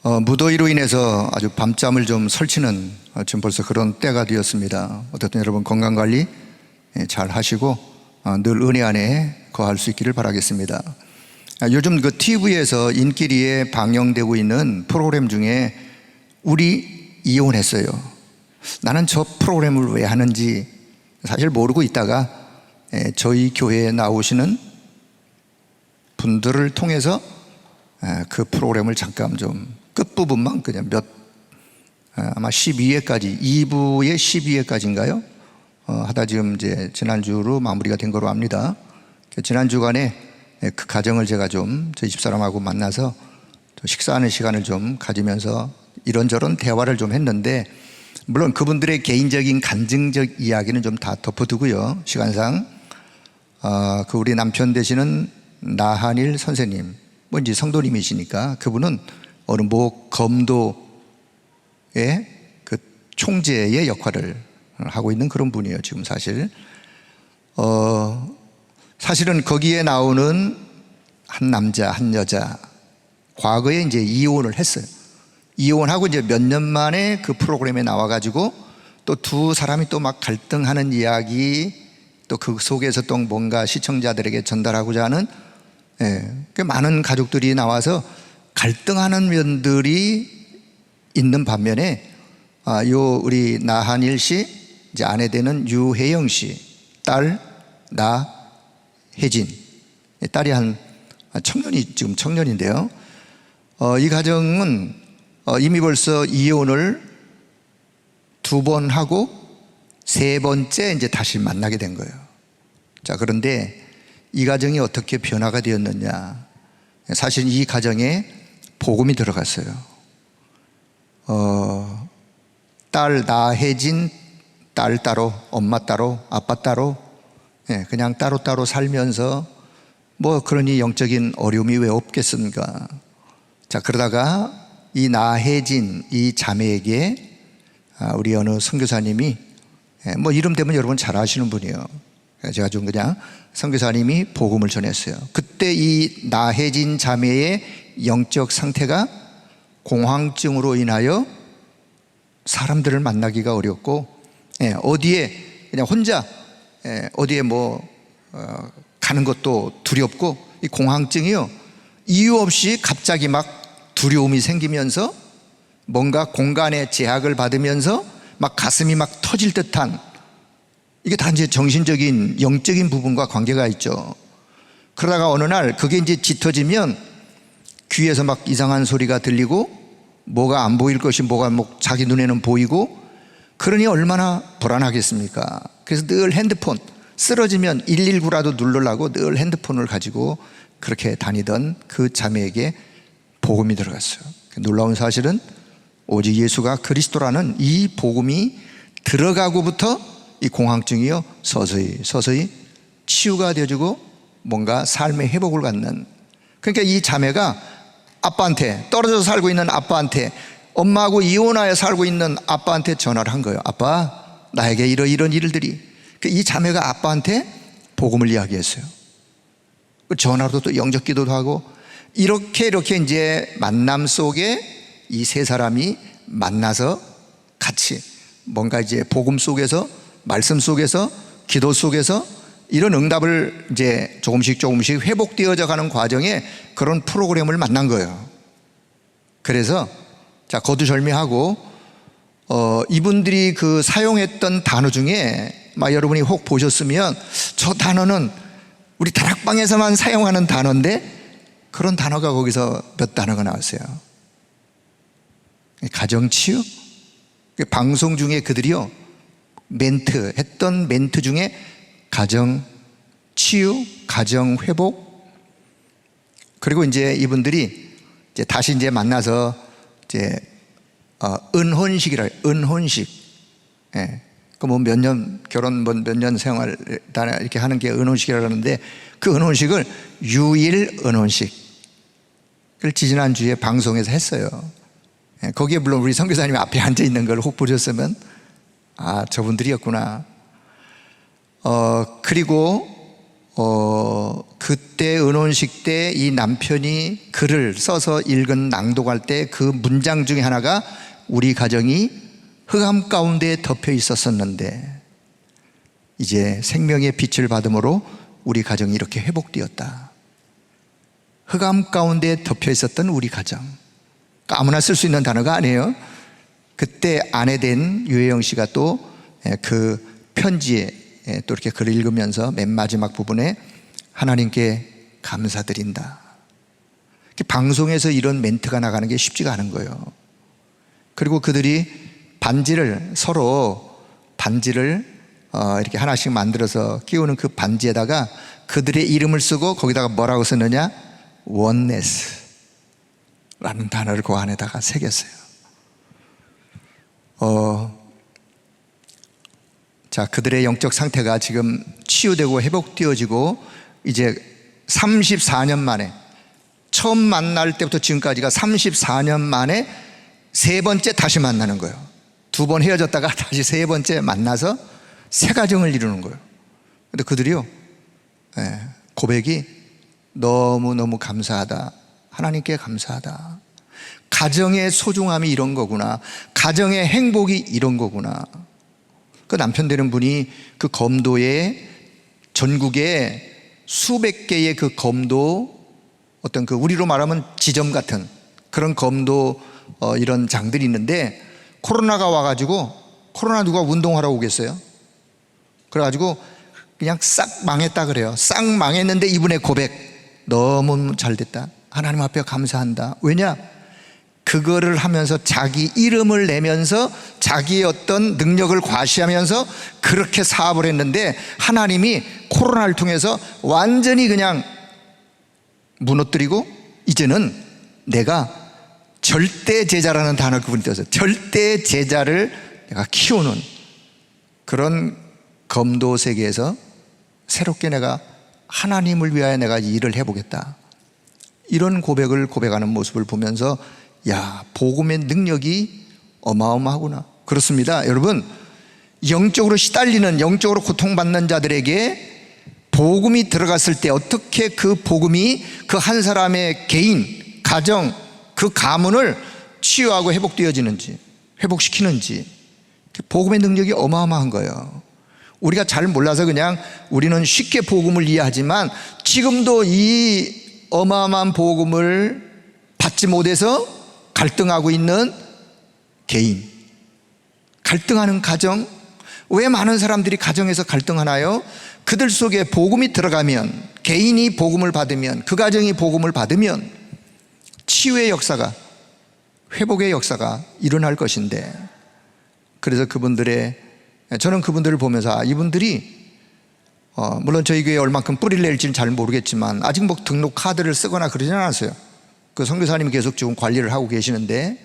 무더위로 인해서 아주 밤잠을 좀 설치는 지금 벌써 그런 때가 되었습니다. 어쨌든 여러분 건강관리 잘 하시고 늘 은혜 안에 거할 수 있기를 바라겠습니다. 요즘 그 TV에서 인기리에 방영되고 있는 프로그램 중에 우리 이혼했어요. 나는 저 프로그램을 왜 하는지 사실 모르고 있다가 저희 교회에 나오시는 분들을 통해서 그 프로그램을 잠깐 좀 끝부분만 그냥 아마 12회까지 2부의 12회까지인가요? 하다 지금 이제 지난주로 마무리가 된 거로 압니다. 지난 주간에 그 가정을 제가 좀 저희 집사람하고 만나서 식사하는 시간을 좀 가지면서 이런저런 대화를 좀 했는데, 물론 그분들의 개인적인 간증적 이야기는 좀 다 덮어두고요. 시간상 그 우리 남편 되시는 나한일 선생님, 뭐 이제 성도님이시니까 그분은 어느 모 검도의 그 총재의 역할을 하고 있는 그런 분이에요. 지금 사실은 거기에 나오는 한 남자 한 여자 과거에 이제 이혼을 했어요. 이혼하고 이제 몇 년 만에 그 프로그램에 나와가지고 또 두 사람이 또 막 갈등하는 이야기, 또 그 속에서 또 뭔가 시청자들에게 전달하고자 하는 많은 가족들이 나와서 갈등하는 면들이 있는 반면에 요 우리 나한일 씨 이제 아내 되는 유혜영 씨 딸 나혜진, 딸이 한 청년이 지금 청년인데요. 이 가정은 이미 벌써 이혼을 2번 하고 3번째 이제 다시 만나게 된 거예요. 자, 그런데 이 가정이 어떻게 변화가 되었느냐? 사실 이 가정에 복음이 들어갔어요. 딸 나혜진 딸 따로, 엄마 따로, 아빠 따로, 그냥 따로따로 살면서 뭐 그러니 영적인 어려움이 왜 없겠습니까? 자, 그러다가 이 나혜진 이 자매에게 우리 어느 선교사님이, 뭐 이름 되면 여러분 잘 아시는 분이에요. 제가 좀 그냥 선교사님이 복음을 전했어요. 그때 이 나혜진 자매의 영적 상태가 공황증으로 인하여 사람들을 만나기가 어렵고, 어디에 그냥 혼자 어디에 가는 것도 두렵고, 이 공황증이요 이유 없이 갑자기 막 두려움이 생기면서 뭔가 공간에 제약을 받으면서 막 가슴이 막 터질 듯한, 이게 다 이제 정신적인 영적인 부분과 관계가 있죠. 그러다가 어느 날 그게 이제 짙어지면 귀에서 막 이상한 소리가 들리고 뭐가 안 보일 것이 뭐가 자기 눈에는 보이고, 그러니 얼마나 불안하겠습니까? 그래서 늘 핸드폰, 쓰러지면 119라도 누르려고 늘 핸드폰을 가지고 그렇게 다니던 그 자매에게 복음이 들어갔어요. 놀라운 사실은 오직 예수가 그리스도라는 이 복음이 들어가고부터 이 공황증이요 서서히 치유가 되어지고 뭔가 삶의 회복을 갖는, 그러니까 이 자매가 아빠한테, 떨어져서 살고 있는 아빠한테, 엄마하고 이혼하여 살고 있는 아빠한테 전화를 한 거예요. 아빠, 나에게 이런 일들이. 이 자매가 아빠한테 복음을 이야기했어요. 전화로도 또 영적 기도도 하고, 이렇게 이제 만남 속에 이 세 사람이 만나서 같이 뭔가 이제 복음 속에서, 말씀 속에서, 기도 속에서 이런 응답을 이제 조금씩 회복되어져 가는 과정에 그런 프로그램을 만난 거예요. 그래서 자, 거두절미하고 이분들이 그 사용했던 단어 중에 여러분이 혹 보셨으면 저 단어는 우리 다락방에서만 사용하는 단어인데, 그런 단어가 거기서 몇 단어가 나왔어요. 가정치유? 방송 중에 그들이요 했던 멘트 중에 가정치유, 가정회복, 그리고 이제 이분들이 이제 다시 이제 만나서 이제 은혼식이라, 은혼식. 그 뭐 몇 년 결혼 몇 년 생활 이렇게 하는 게 은혼식이라고 하는데, 그 은혼식을 유일 은혼식을 지지난주에 방송에서 했어요. 거기에 물론 우리 선교사님이 앞에 앉아 있는 걸 혹 보셨으면 저분들이었구나. 그리고 그때 은혼식 때 이 남편이 글을 써서 읽은 낭독할 때 그 문장 중에 하나가 우리 가정이 흑암 가운데 덮여 있었었는데 이제 생명의 빛을 받음으로 우리 가정이 이렇게 회복되었다. 흑암 가운데 덮여 있었던 우리 가정. 아무나 쓸 수 있는 단어가 아니에요. 그때 아내 된 유혜영 씨가 또 그 편지에 또 이렇게 글을 읽으면서 맨 마지막 부분에 하나님께 감사드린다. 방송에서 이런 멘트가 나가는 게 쉽지가 않은 거예요. 그리고 그들이 서로 반지를 이렇게 하나씩 만들어서 끼우는 그 반지에다가 그들의 이름을 쓰고 거기다가 뭐라고 썼느냐? 원네스 라는 단어를 그 안에다가 새겼어요. 자, 그들의 영적 상태가 지금 치유되고 회복되어지고 이제 34년 만에, 처음 만날 때부터 지금까지가 34년 만에 세 번째 다시 만나는 거예요. 두 번 헤어졌다가 다시 세 번째 만나서 새 가정을 이루는 거예요. 근데 그들이요, 고백이 너무너무 감사하다. 하나님께 감사하다. 가정의 소중함이 이런 거구나. 가정의 행복이 이런 거구나. 그 남편 되는 분이 그 검도에 전국에 수백 개의 그 검도, 어떤 그 우리로 말하면 지점 같은 그런 검도 이런 장들이 있는데, 코로나가 와가지고, 코로나 누가 운동하러 오겠어요? 그래가지고 그냥 싹 망했다 그래요. 싹 망했는데 이분의 고백 너무 잘 됐다. 하나님 앞에 감사한다. 왜냐? 그거를 하면서 자기 이름을 내면서 자기의 어떤 능력을 과시하면서 그렇게 사업을 했는데 하나님이 코로나를 통해서 완전히 그냥 무너뜨리고, 이제는 내가 절대 제자라는 단어를 그분이 떼서 절대 제자를 내가 키우는 그런 검도 세계에서 새롭게 내가 하나님을 위하여 내가 일을 해보겠다. 이런 고백을 고백하는 모습을 보면서 야, 복음의 능력이 어마어마하구나. 그렇습니다. 여러분, 영적으로 시달리는, 영적으로 고통받는 자들에게 복음이 들어갔을 때 어떻게 그 복음이 그 한 사람의 개인, 가정, 그 가문을 치유하고 회복되어지는지, 회복시키는지, 복음의 능력이 어마어마한 거예요. 우리가 잘 몰라서 그냥 우리는 쉽게 복음을 이해하지만 지금도 이 어마어마한 복음을 받지 못해서 갈등하고 있는 개인, 갈등하는 가정. 왜 많은 사람들이 가정에서 갈등하나요? 그들 속에 복음이 들어가면, 개인이 복음을 받으면, 그 가정이 복음을 받으면 치유의 역사가, 회복의 역사가 일어날 것인데, 그래서 저는 그분들을 보면서 이분들이 물론 저희 교회에 얼만큼 뿌리를 낼지는 잘 모르겠지만 아직 뭐 등록 카드를 쓰거나 그러지는 않았어요. 그 선교사님이 계속 지금 관리를 하고 계시는데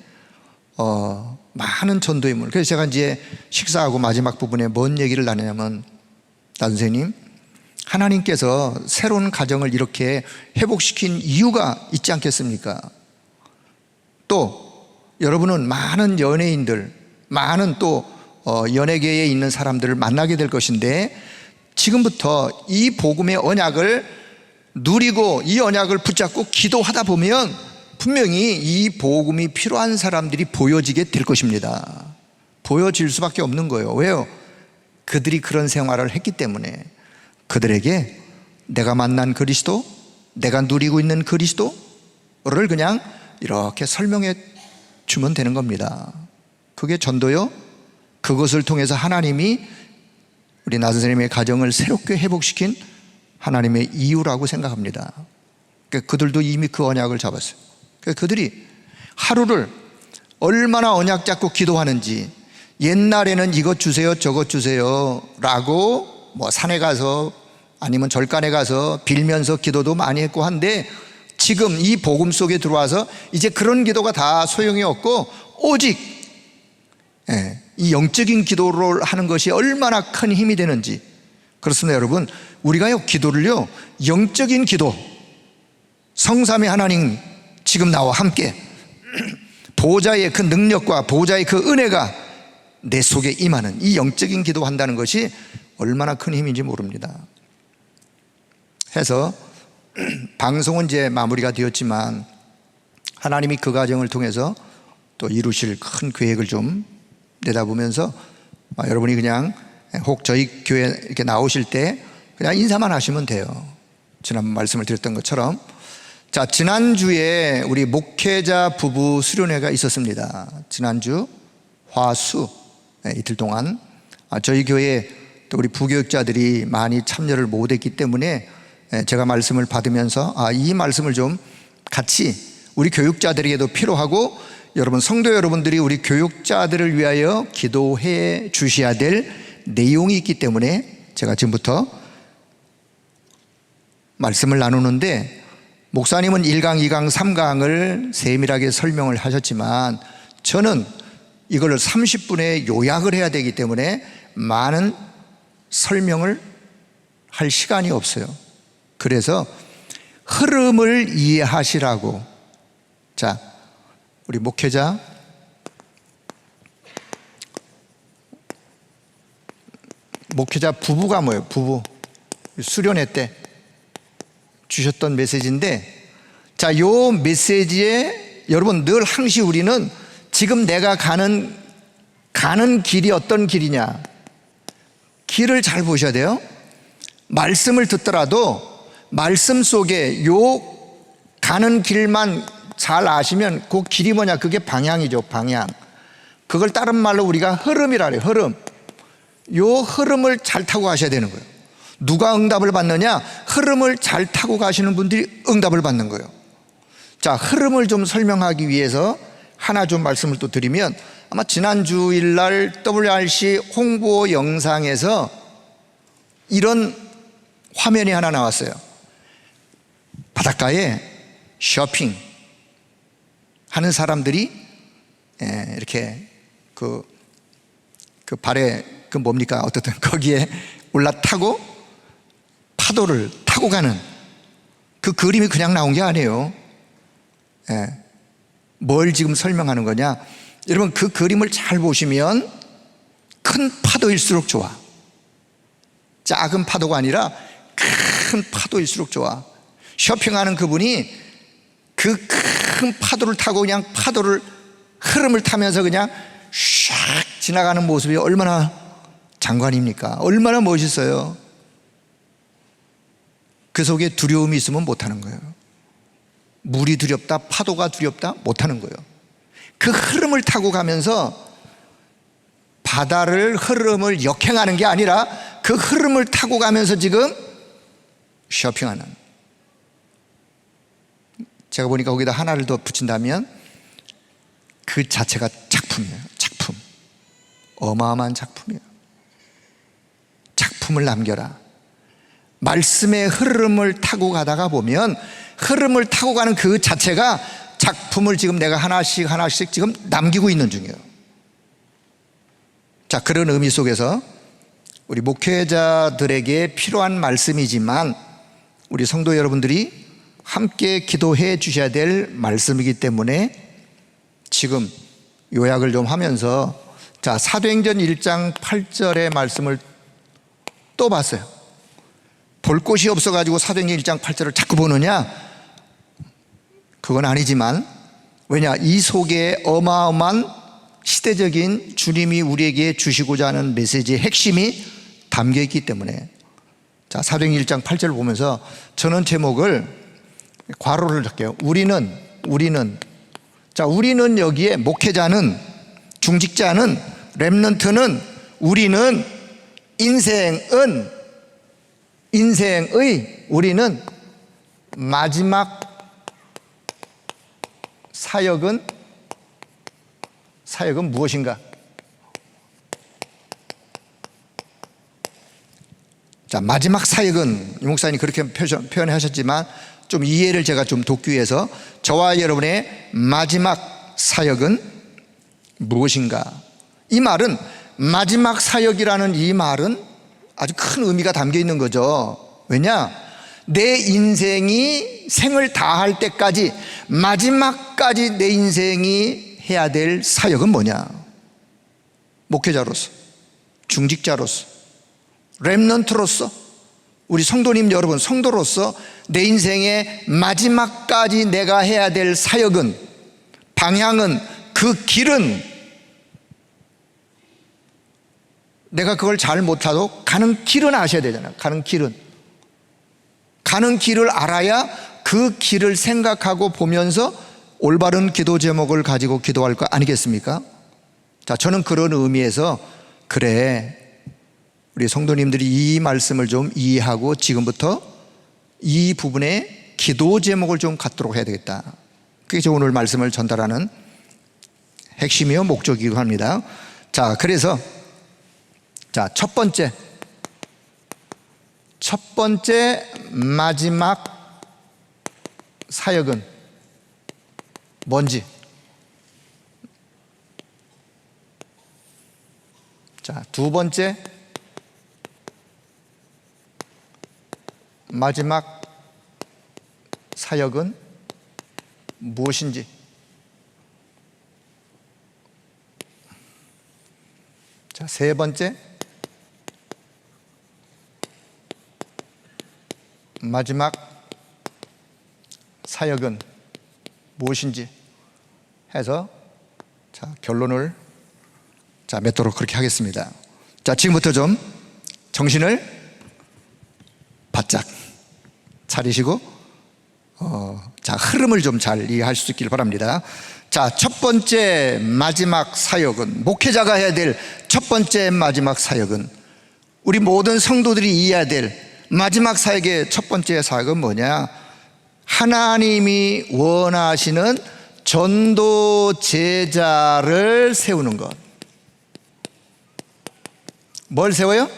많은 전도의 문. 그래서 제가 이제 식사하고 마지막 부분에 뭔 얘기를 나누냐면, 선생님, 하나님께서 새로운 가정을 이렇게 회복시킨 이유가 있지 않겠습니까? 또 여러분은 많은 연예인들, 많은 또 연예계에 있는 사람들을 만나게 될 것인데, 지금부터 이 복음의 언약을 누리고 이 언약을 붙잡고 기도하다 보면 분명히 이 복음이 필요한 사람들이 보여지게 될 것입니다. 보여질 수밖에 없는 거예요. 왜요? 그들이 그런 생활을 했기 때문에. 그들에게 내가 만난 그리스도, 내가 누리고 있는 그리스도를 그냥 이렇게 설명해 주면 되는 겁니다. 그게 전도요. 그것을 통해서 하나님이 우리 나 선생님의 가정을 새롭게 회복시킨 하나님의 이유라고 생각합니다. 그들도 이미 그 언약을 잡았어요. 그들이 하루를 얼마나 언약 잡고 기도하는지, 옛날에는 이것 주세요 저것 주세요 라고 뭐 산에 가서 아니면 절간에 가서 빌면서 기도도 많이 했고 한데, 지금 이 복음 속에 들어와서 이제 그런 기도가 다 소용이 없고 오직 이 영적인 기도를 하는 것이 얼마나 큰 힘이 되는지. 그렇습니다. 여러분, 우리가요 기도를요 영적인 기도, 성삼위 하나님 지금 나와 함께 보좌의 그 능력과 보좌의 그 은혜가 내 속에 임하는 이 영적인 기도 한다는 것이 얼마나 큰 힘인지 모릅니다. 해서 방송은 이제 마무리가 되었지만 하나님이 그 과정을 통해서 또 이루실 큰 계획을 좀 내다보면서 여러분이 그냥 혹 저희 교회 이렇게 나오실 때 그냥 인사만 하시면 돼요. 지난번 말씀을 드렸던 것처럼. 자, 지난주에 우리 목회자 부부 수련회가 있었습니다. 지난주 화수 이틀 동안 저희 교회 또 우리 부교육자들이 많이 참여를 못했기 때문에 제가 말씀을 받으면서 이 말씀을 좀 같이 우리 교육자들에게도 필요하고 여러분 성도 여러분들이 우리 교육자들을 위하여 기도해 주셔야 될 내용이 있기 때문에 제가 지금부터 말씀을 나누는데, 목사님은 1강, 2강, 3강을 세밀하게 설명을 하셨지만 저는 이걸 30분에 요약을 해야 되기 때문에 많은 설명을 할 시간이 없어요. 그래서 흐름을 이해하시라고. 자, 우리 목회자 부부가 뭐예요? 부부 수련회 때 주셨던 메시지인데, 자, 요 메시지에 여러분 늘 항시 우리는 지금 내가 가는 길이 어떤 길이냐, 길을 잘 보셔야 돼요. 말씀을 듣더라도 말씀 속에 요 가는 길만 잘 아시면 그 길이 뭐냐, 그게 방향이죠. 방향. 그걸 다른 말로 우리가 흐름이라 그래요. 흐름. 요 흐름을 잘 타고 가셔야 되는 거예요. 누가 응답을 받느냐? 흐름을 잘 타고 가시는 분들이 응답을 받는 거예요. 자, 흐름을 좀 설명하기 위해서 하나 좀 말씀을 또 드리면, 아마 지난 주일날 WRC 홍보 영상에서 이런 화면이 하나 나왔어요. 바닷가에 쇼핑 하는 사람들이 이렇게 그 발에 뭡니까? 어떻든 거기에 올라타고 파도를 타고 가는 그 그림이 그냥 나온 게 아니에요. 뭘 지금 설명하는 거냐? 여러분 그 그림을 잘 보시면 큰 파도일수록 좋아. 작은 파도가 아니라 큰 파도일수록 좋아. 쇼핑하는 그분이 그 큰 파도를 타고 그냥 파도를 흐름을 타면서 그냥 샥 지나가는 모습이 얼마나 장관입니까? 얼마나 멋있어요. 그 속에 두려움이 있으면 못하는 거예요. 물이 두렵다, 파도가 두렵다, 못하는 거예요. 그 흐름을 타고 가면서 바다를 흐름을 역행하는 게 아니라 그 흐름을 타고 가면서 지금 쇼핑하는. 제가 보니까 거기다 하나를 더 붙인다면 그 자체가 작품이에요. 작품. 어마어마한 작품이에요. 작품을 남겨라. 말씀의 흐름을 타고 가다가 보면 흐름을 타고 가는 그 자체가 작품을 지금 내가 하나씩 지금 남기고 있는 중이에요. 자, 그런 의미 속에서 우리 목회자들에게 필요한 말씀이지만 우리 성도 여러분들이 함께 기도해 주셔야 될 말씀이기 때문에 지금 요약을 좀 하면서, 자, 사도행전 1장 8절의 말씀을 또 봤어요. 볼 곳이 없어가지고 사도행전 1장 8절을 자꾸 보느냐? 그건 아니지만, 왜냐? 이 속에 어마어마한 시대적인 주님이 우리에게 주시고자 하는 메시지의 핵심이 담겨 있기 때문에. 자, 사도행전 1장 8절을 보면서 저는 제목을 괄호를 할게요. 우리는. 자, 우리는 여기에 목회자는, 중직자는, 렘넌트는, 우리는, 인생의 우리는 마지막 사역은 무엇인가? 자, 마지막 사역은, 이 목사님 그렇게 표현하셨지만 좀 이해를 제가 좀 돕기 위해서 저와 여러분의 마지막 사역은 무엇인가? 이 말은, 마지막 사역이라는 이 말은 아주 큰 의미가 담겨 있는 거죠. 왜냐? 내 인생이 생을 다할 때까지, 마지막까지 내 인생이 해야 될 사역은 뭐냐? 목회자로서, 중직자로서, 렘넌트로서, 우리 성도님 여러분, 성도로서 내 인생의 마지막까지 내가 해야 될 사역은, 방향은, 그 길은, 내가 그걸 잘 못하도 가는 길은 아셔야 되잖아요. 가는 길을 알아야 그 길을 생각하고 보면서 올바른 기도 제목을 가지고 기도할 거 아니겠습니까? 자, 저는 그런 의미에서 그래, 우리 성도님들이 이 말씀을 좀 이해하고 지금부터 이 부분에 기도 제목을 좀 갖도록 해야 되겠다. 그게 저 오늘 말씀을 전달하는 핵심이요 목적이기도 합니다. 자, 그래서 첫 번째 마지막 사역은 뭔지. 자, 두 번째 마지막 사역은 무엇인지. 자, 세 번째 마지막 사역은 무엇인지 해서 결론을 맺도록 그렇게 하겠습니다. 자, 지금부터 좀 정신을 바짝 차리시고 흐름을 좀 잘 이해할 수 있기를 바랍니다. 자, 첫 번째 마지막 사역은, 목회자가 해야 될 첫 번째 마지막 사역은, 우리 모든 성도들이 이해해야 될 마지막 사역의 첫 번째 사역은 뭐냐? 하나님이 원하시는 전도 제자를 세우는 것. 뭘 세워요?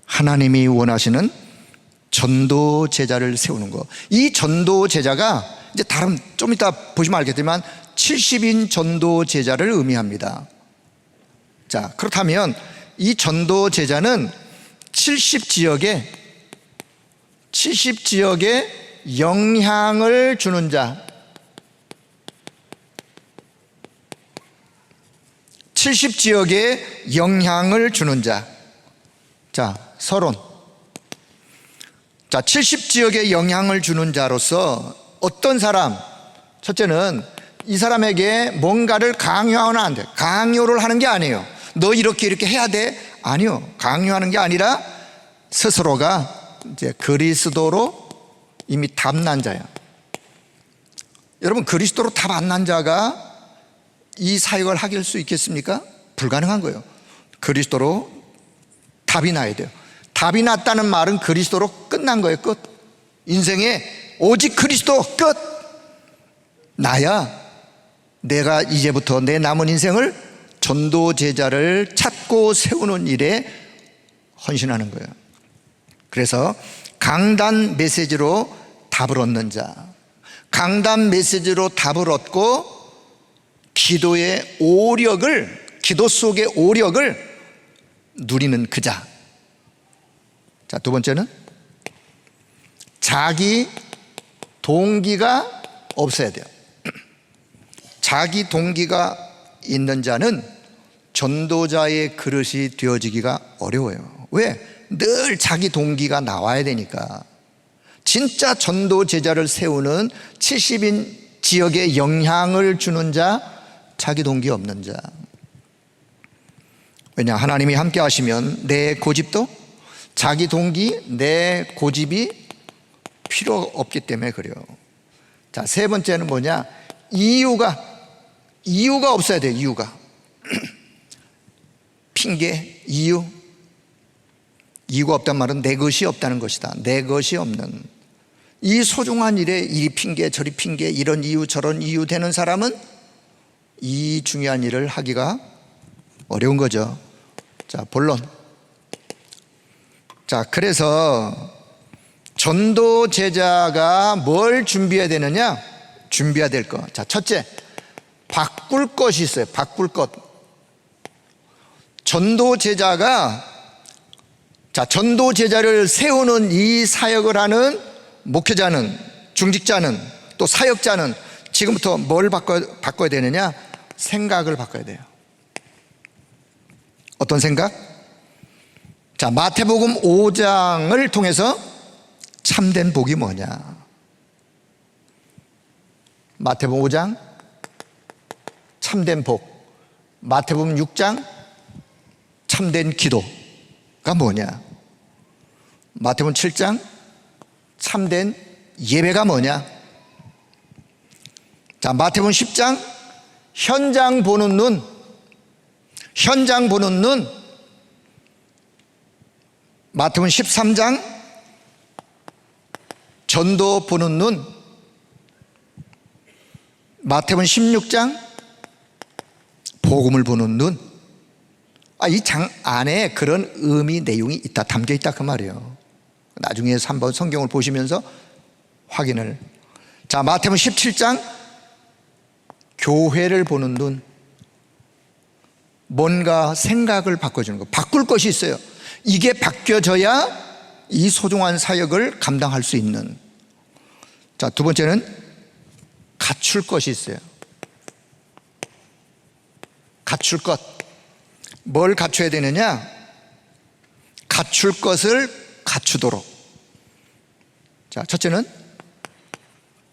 하나님이 원하시는 전도 제자를 세우는 것. 이 전도 제자가 이제 다른, 좀 이따 보시면 알겠지만 70인 전도 제자를 의미합니다. 자, 그렇다면 이 전도 제자는 70지역에 영향을 주는 자, 70지역에 영향을 주는 자. 자, 서론. 자, 70지역에 영향을 주는 자로서 어떤 사람, 첫째는 이 사람에게 뭔가를 강요하면 안 돼. 강요를 하는 게 아니에요. 너 이렇게 해야 돼. 아니요. 강요하는 게 아니라 스스로가 이제 그리스도로 이미 답난 자야. 여러분, 그리스도로 답 안 난 자가 이 사역을 하길 수 있겠습니까? 불가능한 거예요. 그리스도로 답이 나야 돼요. 답이 났다는 말은 그리스도로 끝난 거예요. 끝. 인생에 오직 그리스도 끝. 나야 내가 이제부터 내 남은 인생을 전도 제자를 찾고 세우는 일에 헌신하는 거예요. 그래서 강단 메시지로 답을 얻는 자, 강단 메시지로 답을 얻고 기도의 오력을, 기도 속의 오력을 누리는 그 자. 자, 두 번째는 자기 동기가 없어야 돼요. 자기 동기가 있는 자는 전도자의 그릇이 되어지기가 어려워요. 왜? 늘 자기 동기가 나와야 되니까. 진짜 전도 제자를 세우는 70인 지역에 영향을 주는 자, 자기 동기 없는 자. 왜냐? 하나님이 함께 하시면 내 고집도, 자기 동기, 내 고집이 필요 없기 때문에 그래요. 자, 세 번째는 뭐냐? 이유가 없어야 돼요. 이유가. 핑계, 이유가 없단 말은 내 것이 없다는 것이다. 내 것이 없는, 이 소중한 일에 이 핑계 저리 핑계, 이런 이유 저런 이유 되는 사람은 이 중요한 일을 하기가 어려운 거죠. 자, 본론. 자, 그래서 전도 제자가 뭘 준비해야 되느냐? 준비해야 될 것. 자, 첫째, 바꿀 것이 있어요. 바꿀 것. 전도 제자가, 자, 전도 제자를 세우는 이 사역을 하는 목회자는, 중직자는, 또 사역자는 지금부터 뭘 바꿔야 되느냐? 생각을 바꿔야 돼요. 어떤 생각? 자, 마태복음 5장을 통해서 참된 복이 뭐냐? 마태복음 5장 참된 복, 마태복음 6장 참된 기도가 뭐냐? 마태복음 7장 참된 예배가 뭐냐? 자, 마태복음 10장 현장 보는 눈, 현장 보는 눈. 마태복음 13장 전도 보는 눈. 마태복음 16장 복음을 보는 눈. 이 장 안에 그런 의미 내용이 있다, 담겨 있다 그 말이에요. 나중에 한번 성경을 보시면서 확인을. 자, 마태복음 17장 교회를 보는 눈. 뭔가 생각을 바꿔주는 거, 바꿀 것이 있어요. 이게 바뀌어져야 이 소중한 사역을 감당할 수 있는. 자, 두 번째는 갖출 것이 있어요. 갖출 것. 뭘 갖춰야 되느냐? 갖출 것을 갖추도록. 자, 첫째는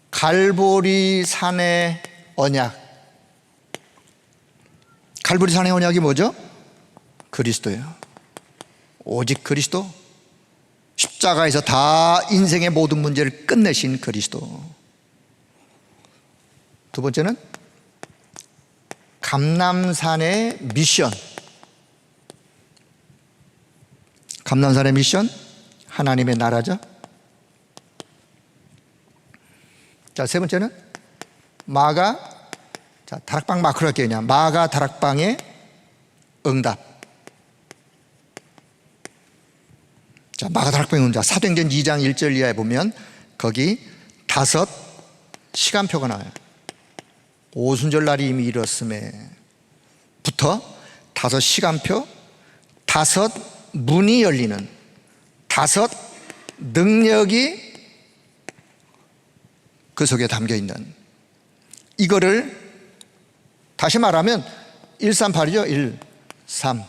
갈보리 산의 언약. 갈보리 산의 언약이 뭐죠? 그리스도예요. 오직 그리스도. 십자가에서 다 인생의 모든 문제를 끝내신 그리스도. 두 번째는 감람산의 미션. 감람산의 미션, 하나님의 나라죠. 자, 세 번째는 마가, 자, 다락방 마크로 할게요. 그냥 마가 다락방의 응답. 자, 마가 다락방의 응답. 사도행전 2장 1절 이하에 보면 거기 5 시간표가 나와요. 오순절 날이 이미 이뤘음에부터 5 시간표, 5 문이 열리는, 5 능력이 그 속에 담겨 있는, 이거를 다시 말하면 138이죠. 1, 3.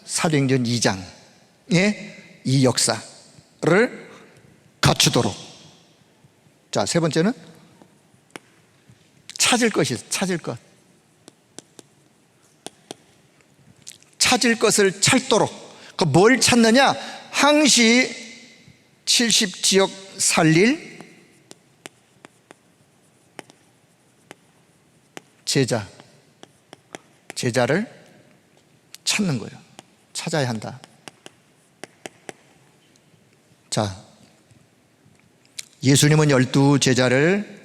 사도행전 2장의 이 역사를 갖추도록. 자, 세 번째는 찾을 것이 있어요. 찾을 것. 찾을 것을 찾도록. 그 뭘 찾느냐? 항시 70지역 살릴 제자를 찾는 거예요. 찾아야 한다. 자, 예수님은 12제자를,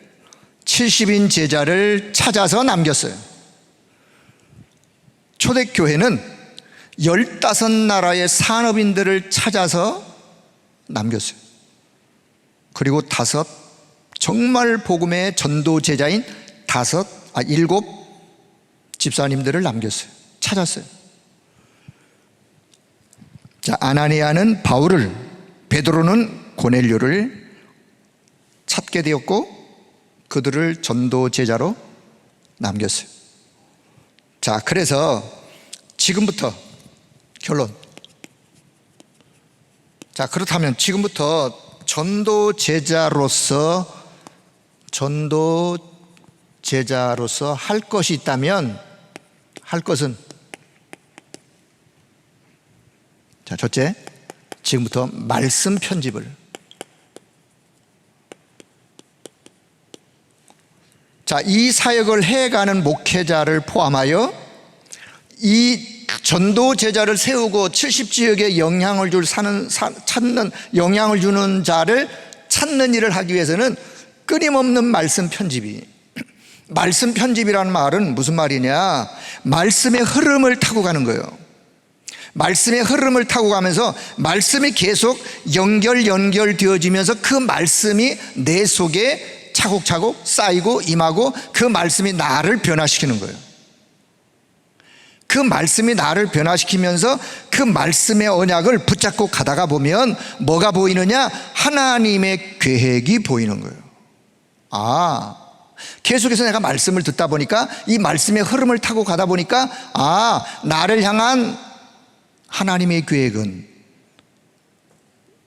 70인 제자를 찾아서 남겼어요. 초대교회는 15나라의 산업인들을 찾아서 남겼어요. 그리고 5 정말 복음의 전도 제자인 7 집사님들을 남겼어요. 찾았어요. 자, 아나니아는 바울을, 베드로는 고넬료를 찾게 되었고 그들을 전도 제자로 남겼어요. 자, 그래서 지금부터 결론. 자, 그렇다면 지금부터 전도 제자로서 할 것이 있다면 할 것은, 자, 첫째, 지금부터 말씀 편집을. 자, 이 사역을 해가는 목회자를 포함하여 이 전도 제자를 세우고 70지역에 영향을 찾는, 영향을 주는 자를 찾는 일을 하기 위해서는 끊임없는 말씀 편집이. 말씀 편집이라는 말은 무슨 말이냐? 말씀의 흐름을 타고 가는 거예요. 말씀의 흐름을 타고 가면서 말씀이 계속 연결되어지면서 그 말씀이 내 속에 차곡차곡 쌓이고 임하고 그 말씀이 나를 변화시키는 거예요. 그 말씀이 나를 변화시키면서 그 말씀의 언약을 붙잡고 가다가 보면 뭐가 보이느냐? 하나님의 계획이 보이는 거예요. 아, 계속해서 내가 말씀을 듣다 보니까 이 말씀의 흐름을 타고 가다 보니까 나를 향한 하나님의 계획은,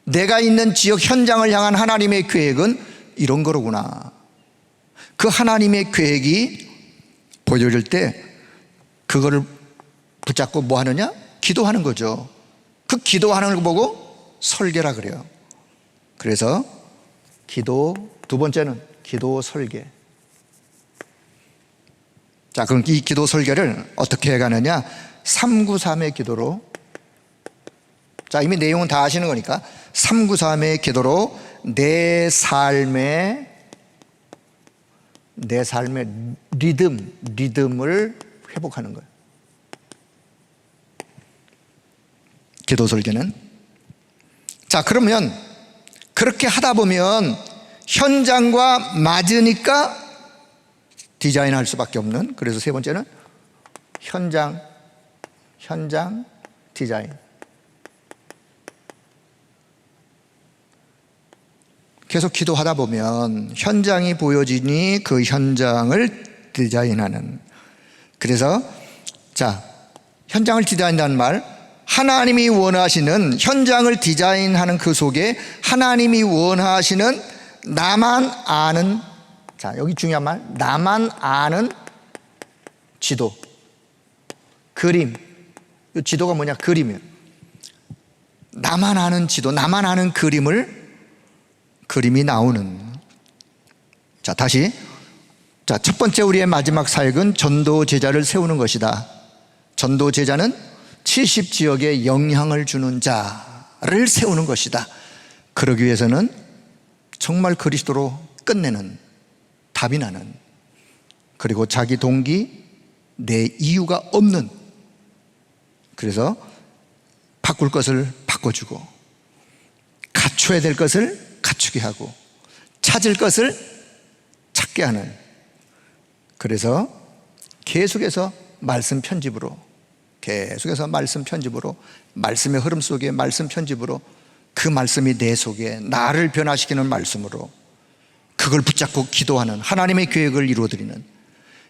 내가 있는 지역 현장을 향한 하나님의 계획은 이런 거로구나. 그 하나님의 계획이 보여질 때 그거를 붙잡고 뭐 하느냐? 기도하는 거죠. 그 기도하는 걸 보고 설계라 그래요. 그래서 기도, 두 번째는 기도 설계. 자, 그럼 이 기도 설계를 어떻게 해가느냐? 393의 기도로. 자, 이미 내용은 다 아시는 거니까 393의 기도로 내 삶의 리듬을 회복하는 거예요. 기도 설계는. 자, 그러면 그렇게 하다 보면 현장과 맞으니까 디자인할 수밖에 없는, 그래서 세 번째는 현장 디자인. 계속 기도하다 보면 현장이 보여지니 그 현장을 디자인하는. 그래서 자, 현장을 디자인한다는 말, 하나님이 원하시는 현장을 디자인하는 그 속에 하나님이 원하시는 나만 아는, 자, 여기 중요한 말, 나만 아는 지도, 그림. 이 지도가 뭐냐? 그림이에요. 나만 아는 지도, 나만 아는 그림이 나오는. 자, 다시. 자, 첫 번째 우리의 마지막 사역은 전도 제자를 세우는 것이다. 전도 제자는 70지역에 영향을 주는 자를 세우는 것이다. 그러기 위해서는 정말 그리스도로 끝내는, 답이 나는, 그리고 자기 동기, 내 이유가 없는, 그래서 바꿀 것을 바꿔주고, 갖춰야 될 것을 갖추게 하고, 찾을 것을 찾게 하는. 그래서 계속해서 말씀 편집으로, 말씀의 흐름 속에 말씀 편집으로, 그 말씀이 내 속에 나를 변화시키는 말씀으로 그걸 붙잡고 기도하는, 하나님의 계획을 이루어드리는,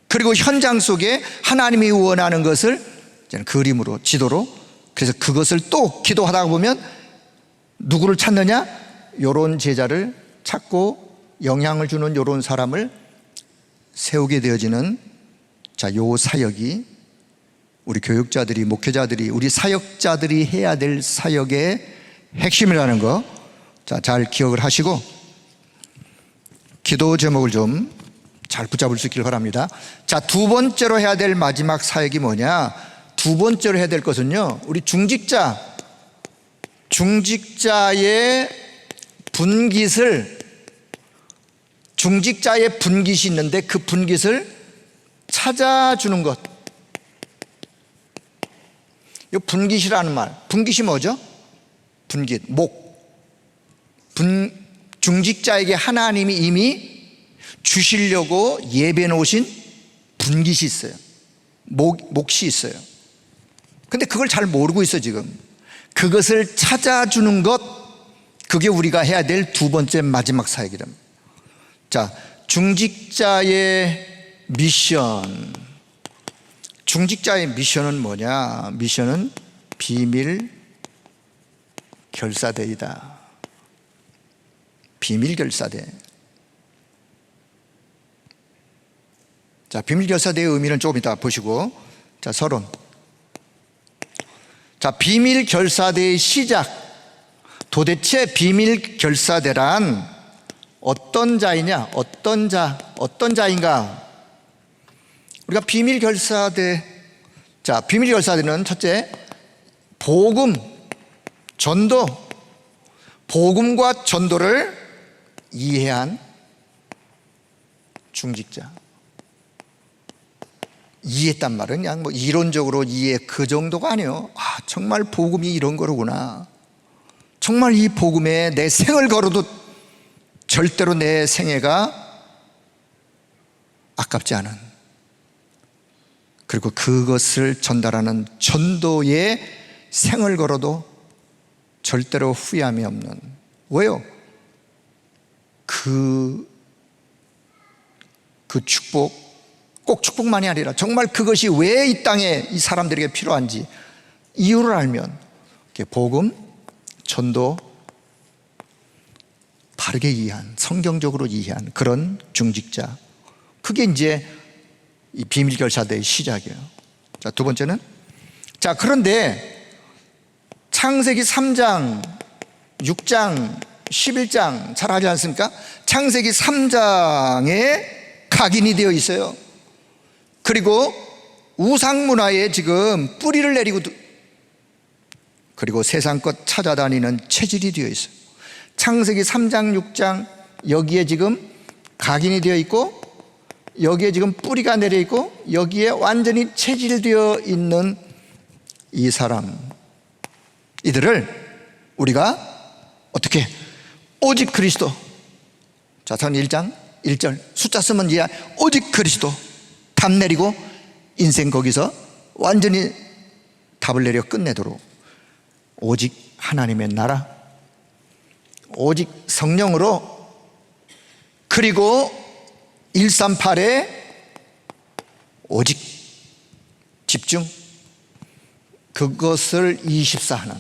그리고 현장 속에 하나님이 원하는 것을 그림으로, 지도로, 그래서 그것을 또 기도하다 보면 누구를 찾느냐? 요런 제자를 찾고 영향을 주는 요런 사람을 세우게 되어지는, 자, 요 사역이 우리 교육자들이, 목회자들이, 우리 사역자들이 해야 될 사역의 핵심이라는 거, 자, 잘 기억을 하시고 기도 제목을 좀 잘 붙잡을 수 있기를 바랍니다. 자, 두 번째로 해야 될 마지막 사역이 뭐냐? 두 번째로 해야 될 것은요, 우리 중직자의 분깃이 있는데 그 분깃을 찾아주는 것. 이 분깃이라는 말, 분깃이 뭐죠? 분깃, 중직자에게 하나님이 이미 주시려고 예배해 놓으신 분깃이 있어요. 몫이 있어요. 근데 그걸 잘 모르고 있어 지금. 그것을 찾아주는 것, 그게 우리가 해야 될 두 번째 마지막 사역이랍니다. 자, 중직자의 미션은 뭐냐? 미션은 비밀 결사대이다. 비밀 결사대. 자, 비밀 결사대의 의미는 조금 이따 보시고, 자, 서론. 자, 비밀 결사대의 시작. 도대체 비밀 결사대란 어떤 자이냐? 어떤 자인가? 우리가 비밀 결사대, 자, 비밀 결사대는 첫째, 복음과 전도를 이해한 중직자. 이해했단 말은 그냥 뭐 이론적으로 이해, 그 정도가 아니에요. 정말 복음이 이런 거로구나. 정말 이 복음에 내 생을 걸어도 절대로 내 생애가 아깝지 않은, 그리고 그것을 전달하는 전도에 생을 걸어도 절대로 후회함이 없는. 왜요? 그 그 축복, 꼭 축복만이 아니라 정말 그것이 왜 이 땅에 이 사람들에게 필요한지 이유를 알면 복음, 전도 바르게 이해한, 성경적으로 이해한 그런 중직자, 그게 이제 이 비밀결사대의 시작이에요. 자, 두 번째는, 자, 그런데 창세기 3장, 6장, 11장 잘 알지 않습니까? 창세기 3장에 각인이 되어 있어요. 그리고 우상문화에 지금 뿌리를 내리고, 그리고 세상 것 찾아다니는 체질이 되어 있어요. 창세기 3장, 6장 여기에 지금 각인이 되어 있고, 여기에 지금 뿌리가 내려 있고, 여기에 완전히 체질되어 있는 이 사람, 이들을 우리가 어떻게, 오직 그리스도. 자, 전 1장 1절 숫자 쓰면 이제 오직 그리스도 답 내리고 인생 거기서 완전히 답을 내려 끝내도록 오직 하나님의 나라, 오직 성령으로, 그리고 138에 오직 집중, 그것을 24하는,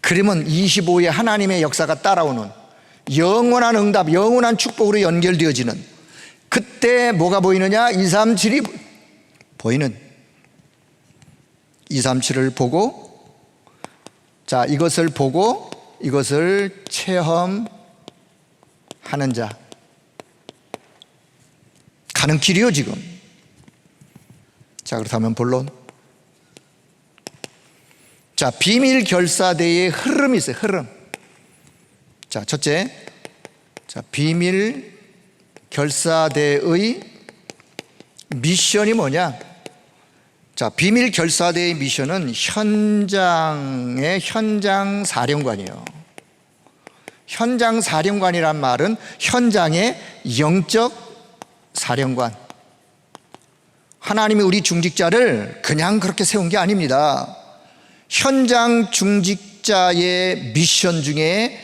그러면 25에 하나님의 역사가 따라오는 영원한 응답, 영원한 축복으로 연결되어지는, 그때 뭐가 보이느냐? 237이 보이는, 237을 보고, 자, 이것을 보고 이것을 체험하는 자, 가는 길이요 지금. 자, 그렇다면 본론, 자, 비밀 결사대의 흐름이 있어요. 흐름. 자, 첫째, 자, 비밀 결사대의 미션이 뭐냐? 자, 비밀 결사대의 미션은 현장의 현장 사령관이에요. 현장 사령관이란 말은 현장의 영적 사령관. 하나님이 우리 중직자를 그냥 그렇게 세운 게 아닙니다. 현장 중직자의 미션 중에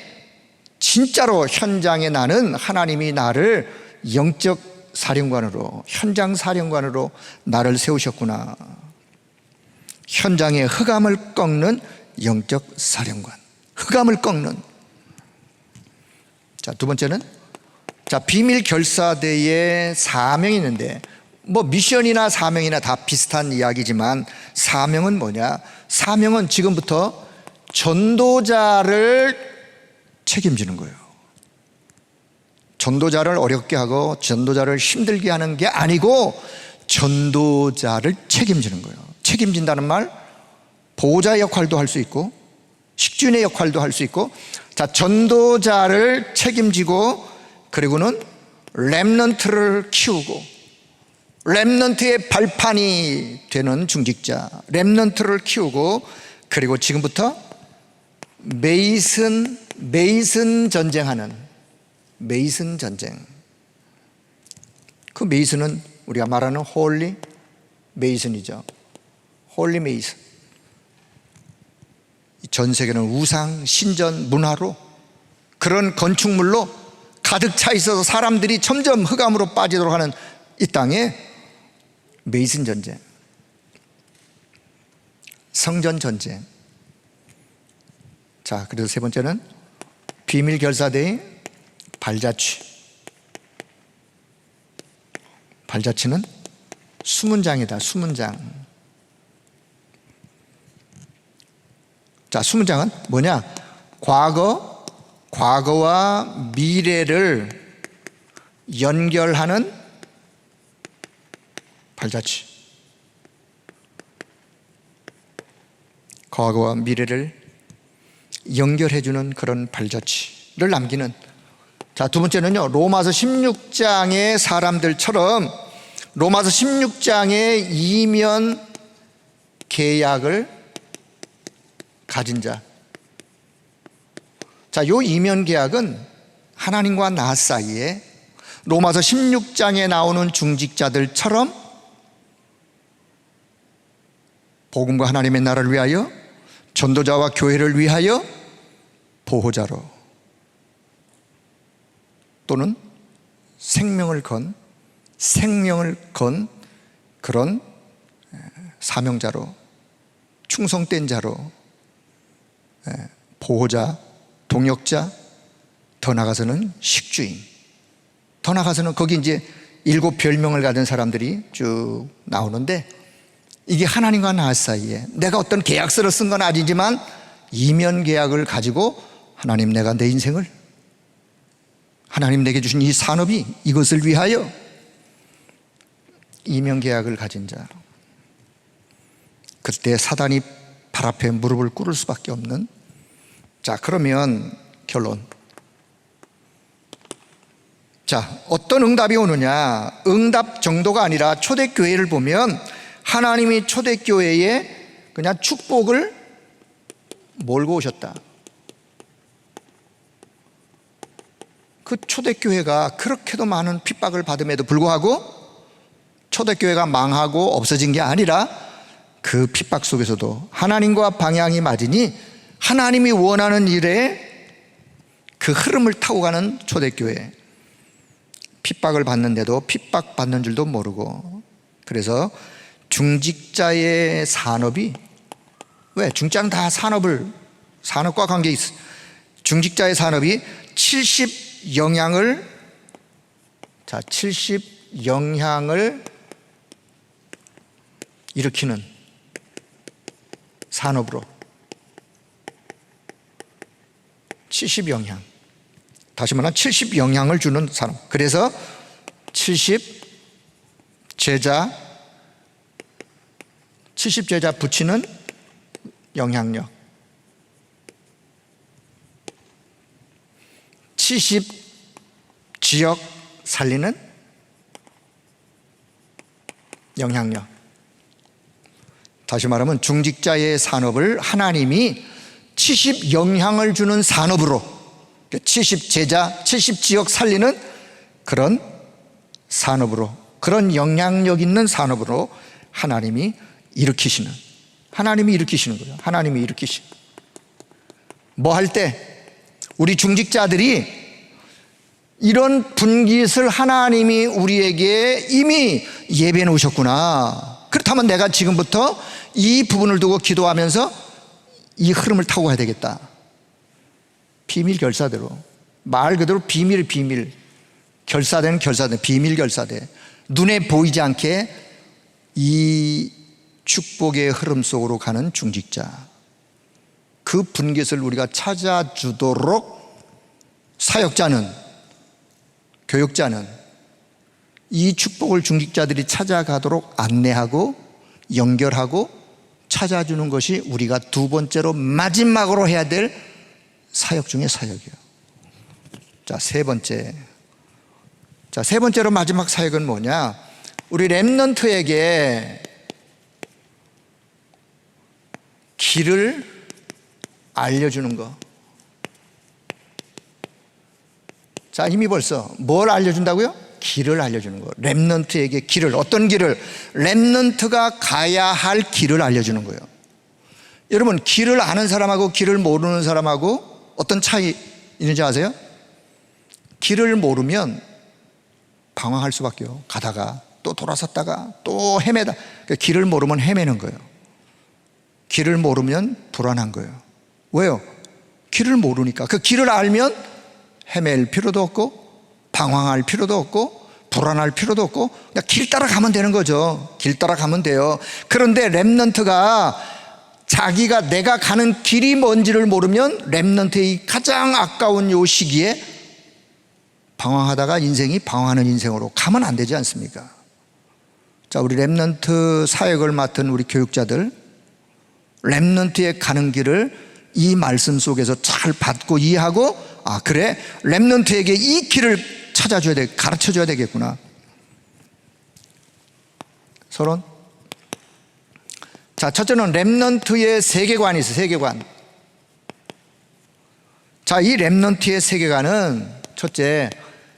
진짜로 현장에 나는 하나님이 나를 영적 사령관으로, 현장 사령관으로 나를 세우셨구나. 현장의 흑암을 꺾는 영적 사령관, 흑암을 꺾는. 자, 두 번째는, 자, 비밀 결사대의 사명이 있는데, 뭐 미션이나 사명이나 다 비슷한 이야기지만 사명은 뭐냐? 사명은 지금부터 전도자를 책임지는 거예요. 전도자를 어렵게 하고 전도자를 힘들게 하는 게 아니고 전도자를 책임지는 거예요. 책임진다는 말, 보호자 역할도 할 수 있고 식주인의 역할도 할 수 있고, 자, 전도자를 책임지고, 그리고는 렘넌트를 키우고, 렘넌트의 발판이 되는 중직자, 렘넌트를 키우고, 그리고 지금부터 메이슨 전쟁하는, 메이슨 전쟁. 그 메이슨은 우리가 말하는 홀리 메이슨이죠. 홀리 메이슨. 전 세계는 우상, 신전, 문화로, 그런 건축물로 가득 차 있어서 사람들이 점점 흑암으로 빠지도록 하는 이 땅에 메이슨 전쟁, 성전 전쟁. 자, 그래서 세 번째는 비밀 결사대의 발자취. 발자취는 수문장이다. 수문장. 자, 수문장은 뭐냐? 과거와 미래를 연결하는 발자취. 과거와 미래를 연결해주는 그런 발자취를 남기는. 자, 두 번째는요, 로마서 16장의 사람들처럼 로마서 16장의 이면 계약을 가진 자. 자, 요 이면 계약은 하나님과 나 사이에 로마서 16장에 나오는 중직자들처럼 복음과 하나님의 나라를 위하여, 전도자와 교회를 위하여 보호자로, 또는 생명을 건 생명을 건 그런 사명자로, 충성된 자로, 보호자, 동역자, 더 나아가서는 식주인, 더 나아가서는 거기 이제 7 별명을 가진 사람들이 쭉 나오는데, 이게 하나님과 나 사이에 내가 어떤 계약서를 쓴 건 아니지만 이면 계약을 가지고 하나님, 내가 내 인생을, 하나님 내게 주신 이 산업이 이것을 위하여, 이면 계약을 가진 자. 그때 사단이 발 앞에 무릎을 꿇을 수밖에 없는. 자, 그러면 결론. 자, 어떤 응답이 오느냐? 응답 정도가 아니라 초대교회를 보면 하나님이 초대교회에 그냥 축복을 몰고 오셨다. 그 초대교회가 그렇게도 많은 핍박을 받음에도 불구하고 초대교회가 망하고 없어진 게 아니라 그 핍박 속에서도 하나님과 방향이 맞으니 하나님이 원하는 일에 그 흐름을 타고 가는 초대교회. 핍박을 받는데도 핍박받는 줄도 모르고, 그래서 중직자의 산업이, 왜? 중직자는 다 산업과 관계 있어. 중직자의 산업이 70영향을 일으키는 산업으로, 70영향, 다시 말하면 70영향을 주는 산업. 그래서 70제자 붙이는 영향력, 70지역 살리는 영향력. 다시 말하면 중직자의 산업을 하나님이 70영향을 주는 산업으로, 70제자, 70지역 살리는 그런 산업으로, 그런 영향력 있는 산업으로 하나님이 일으키시는 거예요. 하나님이 일으키시는. 뭐 할 때? 우리 중직자들이 이런 분깃을 하나님이 우리에게 이미 예배해 놓으셨구나. 그렇다면 내가 지금부터 이 부분을 두고 기도하면서 이 흐름을 타고 가야 되겠다. 비밀 결사대로, 말 그대로 비밀, 결사대는 비밀 결사대. 눈에 보이지 않게 이 축복의 흐름 속으로 가는 중직자, 그 분깃을 우리가 찾아주도록 사역자는, 교육자는 이 축복을 중직자들이 찾아가도록 안내하고 연결하고 찾아주는 것이 우리가 2번째로 마지막으로 해야 될 사역 중에 사역이에요. 자, 세 번째로 마지막 사역은 뭐냐? 우리 렘넌트에게 길을 알려주는 거. 자, 이미 벌써 뭘 알려준다고요? 길을 알려주는 거. 렘넌트에게 길을, 어떤 길을? 렘넌트가 가야 할 길을 알려주는 거예요. 여러분, 길을 아는 사람하고 길을 모르는 사람하고 어떤 차이 있는지 아세요? 길을 모르면 방황할 수밖에요. 가다가 또 돌아섰다가 또 헤매다. 길을 모르면 헤매는 거예요. 길을 모르면 불안한 거예요. 왜요? 길을 모르니까. 그 길을 알면 헤맬 필요도 없고 방황할 필요도 없고 불안할 필요도 없고 그냥 길 따라가면 되는 거죠. 길 따라가면 돼요. 그런데 렘넌트가 자기가 내가 가는 길이 뭔지를 모르면 렘넌트의 가장 아까운 요 시기에 방황하다가 인생이 방황하는 인생으로 가면 안 되지 않습니까? 자, 우리 렘넌트 사역을 맡은 우리 교육자들, 렘넌트에 가는 길을 이 말씀 속에서 잘 받고 이해하고, 아, 그래, 렘넌트에게 이 길을 찾아줘야 돼, 가르쳐줘야 되겠구나. 서론. 자, 첫째는 렘넌트의 세계관이 있어요. 세계관. 자, 이 렘넌트의 세계관은 첫째,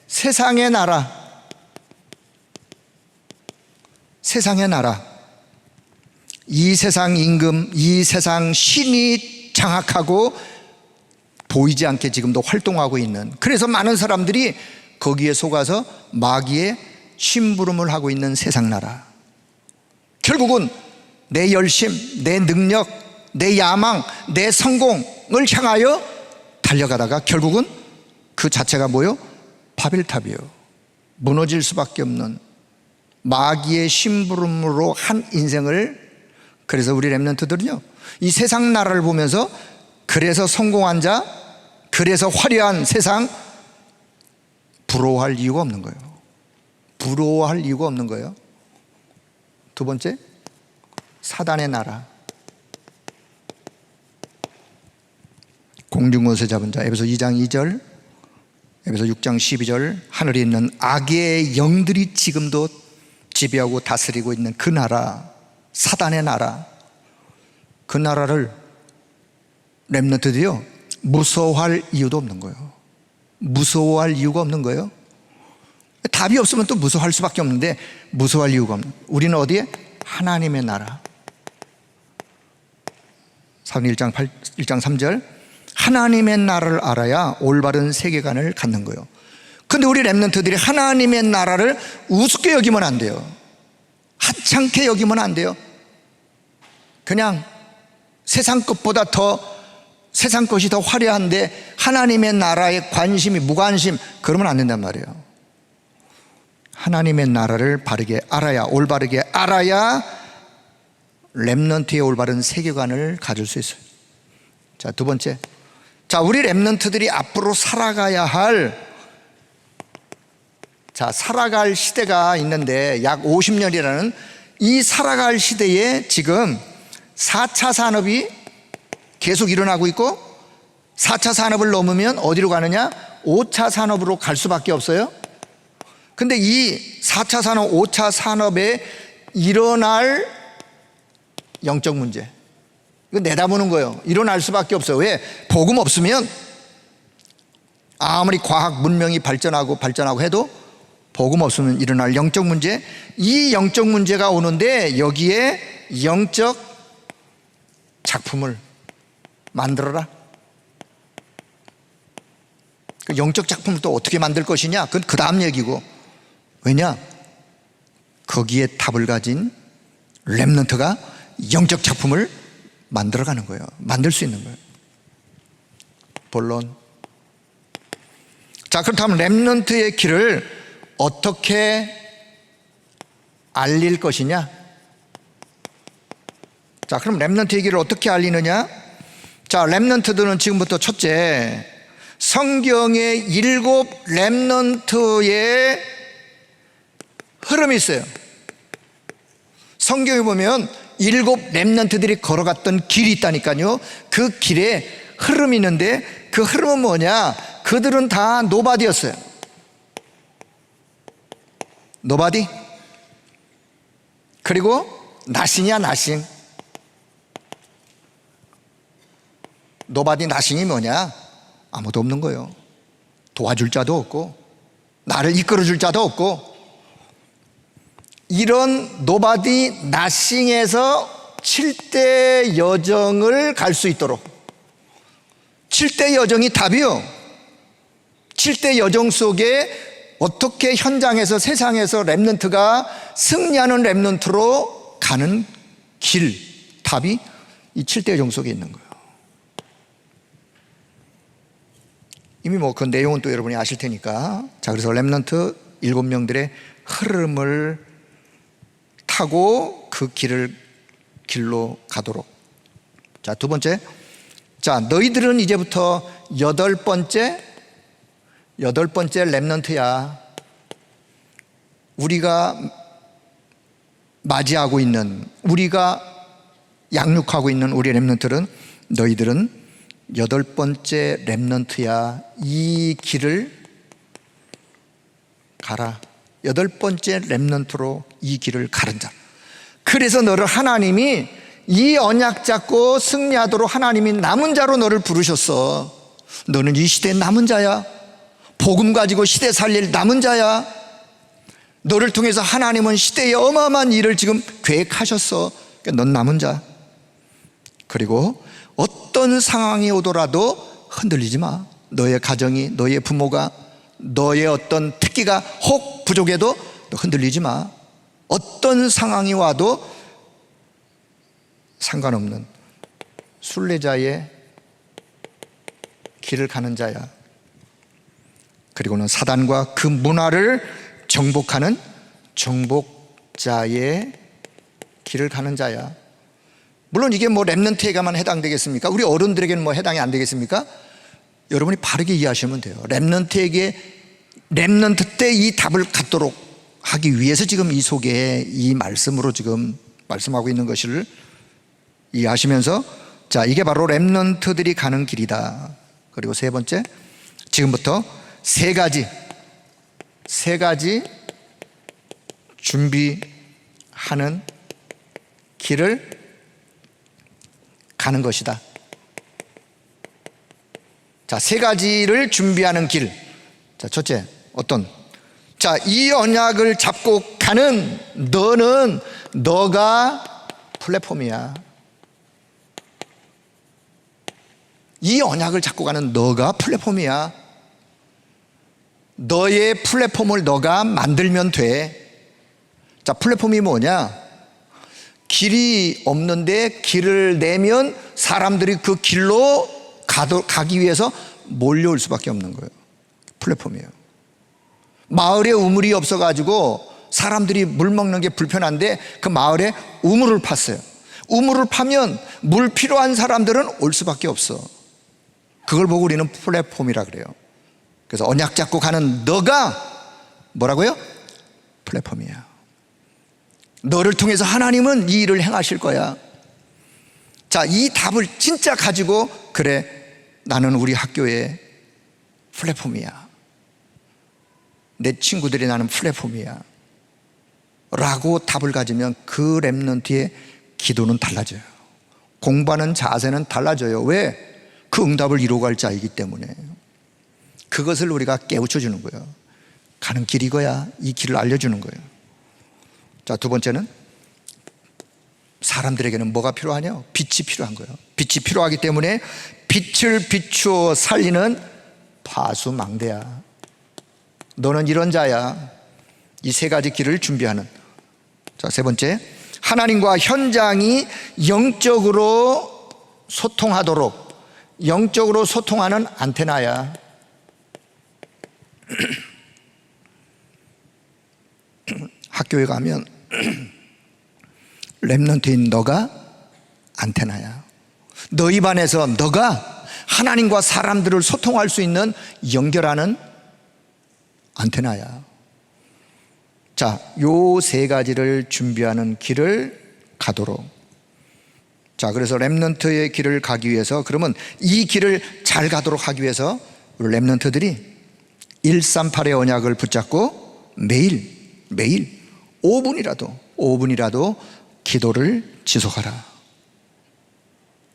세상의 나라. 세상의 나라. 이 세상 임금, 이 세상 신이 장악하고 보이지 않게 지금도 활동하고 있는, 그래서 많은 사람들이 거기에 속아서 마귀의 심부름을 하고 있는 세상 나라. 결국은 내 열심, 내 능력, 내 야망, 내 성공을 향하여 달려가다가 결국은 그 자체가 뭐요? 바벨탑이요. 무너질 수밖에 없는 마귀의 심부름으로 한 인생을. 그래서 우리 렘넌트들은요, 이 세상 나라를 보면서 그래서 성공한 자, 그래서 화려한 세상 부러워할 이유가 없는 거예요. 부러워할 이유가 없는 거예요. 두 번째, 사단의 나라. 공중것을 잡은 자. 에베소 2장 2절, 에베소 6장 12절. 하늘에 있는 악의 영들이 지금도 지배하고 다스리고 있는 그 나라, 사단의 나라. 그 나라를 렘넌트들이요, 무서워할 이유도 없는 거예요. 무서워할 이유가 없는 거예요. 답이 없으면 또 무서워할 수밖에 없는데 무서워할 이유가 없는. 우리는 어디에? 하나님의 나라. 사도행전 1장 3절. 하나님의 나라를 알아야 올바른 세계관을 갖는 거예요. 근데 우리 렘넌트들이 하나님의 나라를 우습게 여기면 안 돼요. 하찮게 여기면 안 돼요. 그냥 세상 것보다 세상 것이 더 화려한데 하나님의 나라에 관심이 무관심, 그러면 안 된단 말이에요. 하나님의 나라를 바르게 알아야, 올바르게 알아야 렘넌트의 올바른 세계관을 가질 수 있어요. 자, 두 번째. 자, 우리 렘넌트들이 앞으로 살아가야 할, 살아갈 시대가 있는데 약 50년이라는 이 살아갈 시대에 지금 4차 산업이 계속 일어나고 있고, 4차 산업을 넘으면 어디로 가느냐? 5차 산업으로 갈 수밖에 없어요. 근데 이 4차 산업, 5차 산업에 일어날 영적 문제, 이거 내다보는 거예요. 일어날 수밖에 없어요. 왜? 복음 없으면 아무리 과학 문명이 발전하고 해도 복음 없으면 일어날 영적 문제, 이 영적 문제가 오는데 여기에 영적 작품을 만들어라. 그 영적 작품을 또 어떻게 만들 것이냐? 그건 그 다음 얘기고. 왜냐? 거기에 답을 가진 렘넌트가 영적 작품을 만들어가는 거예요. 만들 수 있는 거예요. 본론. 자, 그렇다면 렘넌트의 길을 어떻게 알릴 것이냐? 자, 그럼 렘넌트의 길을 어떻게 알리느냐? 자, 렘넌트들은 지금부터 첫째, 성경의 7 렘넌트의 흐름이 있어요. 성경에 보면 7 렘넌트들이 걸어갔던 길이 있다니까요. 그 길에 흐름이 있는데 그 흐름은 뭐냐? 그들은 다 노바디였어요. 노바디. 그리고 나싱이야, 나싱. 노바디 나싱이 뭐냐? 아무도 없는 거예요. 도와줄 자도 없고 나를 이끌어줄 자도 없고. 이런 노바디 나싱에서 7대 여정을 갈 수 있도록. 7대 여정이 답이요. 7대 여정 속에 어떻게 현장에서, 세상에서 렘넌트가 승리하는 렘넌트로 가는 길, 답이 이 7대 여정 속에 있는 거예요. 이미 그 내용은 또 여러분이 아실 테니까. 자, 그래서 렘넌트 7명들의 흐름을 타고 그 길로 가도록. 자, 두 번째. 자, 너희들은 이제부터 8번째 렘넌트야. 우리가 맞이하고 있는, 우리가 양육하고 있는 우리 렘넌트는, 너희들은 8번째 렘넌트야. 이 길을 가라. 8번째 렘넌트로 이 길을 가른 자. 그래서 너를 하나님이 이 언약 잡고 승리하도록 하나님이 남은 자로 너를 부르셨어. 너는 이 시대의 남은 자야. 복음 가지고 시대 살릴 남은 자야. 너를 통해서 하나님은 시대에 어마어마한 일을 지금 계획하셨어. 그러니까 넌 남은 자. 그리고 어떤 상황이 오더라도 흔들리지 마. 너의 가정이, 너의 부모가, 너의 어떤 특기가 혹 부족해도 너 흔들리지 마. 어떤 상황이 와도 상관없는 순례자의 길을 가는 자야. 그리고는 사단과 그 문화를 정복하는 정복자의 길을 가는 자야. 물론 이게 뭐 렘넌트에게만 해당되겠습니까? 우리 어른들에게는 뭐 해당이 안 되겠습니까? 여러분이 바르게 이해하시면 돼요. 렘넌트 때 이 답을 갖도록 하기 위해서 지금 이 속에 이 말씀으로 지금 말씀하고 있는 것을 이해하시면서, 자, 이게 바로 렘넌트들이 가는 길이다. 그리고 세 번째, 지금부터 세 가지 준비하는 길을 가는 것이다. 자, 세 가지를 준비하는 길. 자, 첫째, 어떤? 자, 이 언약을 잡고 가는 너가 플랫폼이야. 이 언약을 잡고 가는 너가 플랫폼이야. 너의 플랫폼을 너가 만들면 돼. 자, 플랫폼이 뭐냐? 길이 없는데 길을 내면 사람들이 그 길로 가기 위해서 몰려올 수밖에 없는 거예요. 플랫폼이에요. 마을에 우물이 없어가지고 사람들이 물 먹는 게 불편한데 그 마을에 우물을 팠어요. 우물을 파면 물 필요한 사람들은 올 수밖에 없어. 그걸 보고 우리는 플랫폼이라 그래요. 그래서 언약 잡고 가는 너가 뭐라고요? 플랫폼이야. 너를 통해서 하나님은 이 일을 행하실 거야. 자, 이 답을 진짜 가지고, 그래, 나는 우리 학교의 플랫폼이야. 내 친구들이 나는 플랫폼이야 라고 답을 가지면 그 렘넌트의 기도는 달라져요. 공부하는 자세는 달라져요. 왜? 그 응답을 이루어갈 자이기 때문에. 그것을 우리가 깨우쳐주는 거예요. 가는 길이 이거야. 이 길을 알려주는 거예요. 자, 두 번째는 사람들에게는 뭐가 필요하냐? 빛이 필요한 거예요. 빛이 필요하기 때문에 빛을 비추어 살리는 파수망대야. 너는 이런 자야. 이 세 가지 길을 준비하는. 자, 세 번째, 하나님과 현장이 영적으로 소통하도록, 영적으로 소통하는 안테나야. 학교에 가면 렘넌트인 너가 안테나야. 너희 반에서 너가 하나님과 사람들을 소통할 수 있는 연결하는 안테나야. 자, 요 세 가지를 준비하는 길을 가도록. 자, 그래서 렘넌트의 길을 가기 위해서, 그러면 이 길을 잘 가도록 하기 위해서 우리 렘넌트들이 138의 언약을 붙잡고 매일 5분이라도 기도를 지속하라.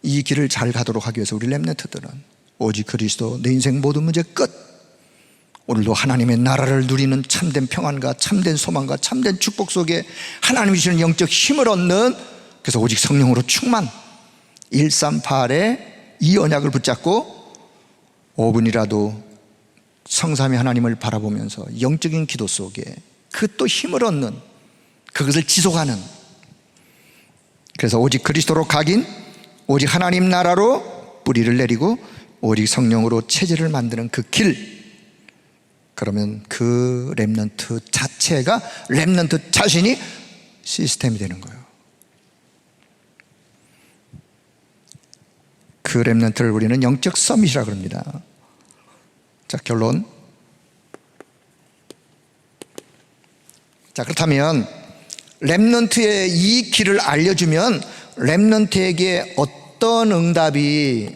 이 길을 잘 가도록 하기 위해서 우리 렘넌트들은 오직 그리스도, 내 인생 모든 문제 끝. 오늘도 하나님의 나라를 누리는 참된 평안과 참된 소망과 참된 축복 속에 하나님이 주시는 영적 힘을 얻는, 그래서 오직 성령으로 충만, 138의 이 언약을 붙잡고 5분이라도 성삼위 하나님을 바라보면서 영적인 기도 속에 그 또 힘을 얻는, 그것을 지속하는. 그래서 오직 그리스도로 각인, 오직 하나님 나라로 뿌리를 내리고 오직 성령으로 체질을 만드는 그 길. 그러면 그 렘넌트 자체가, 렘넌트 자신이 시스템이 되는 거예요. 그 렘넌트를 우리는 영적 서밋이라고 합니다. 자, 결론. 자, 그렇다면 렘넌트의 이 길을 알려주면 렘넌트에게 어떤 응답이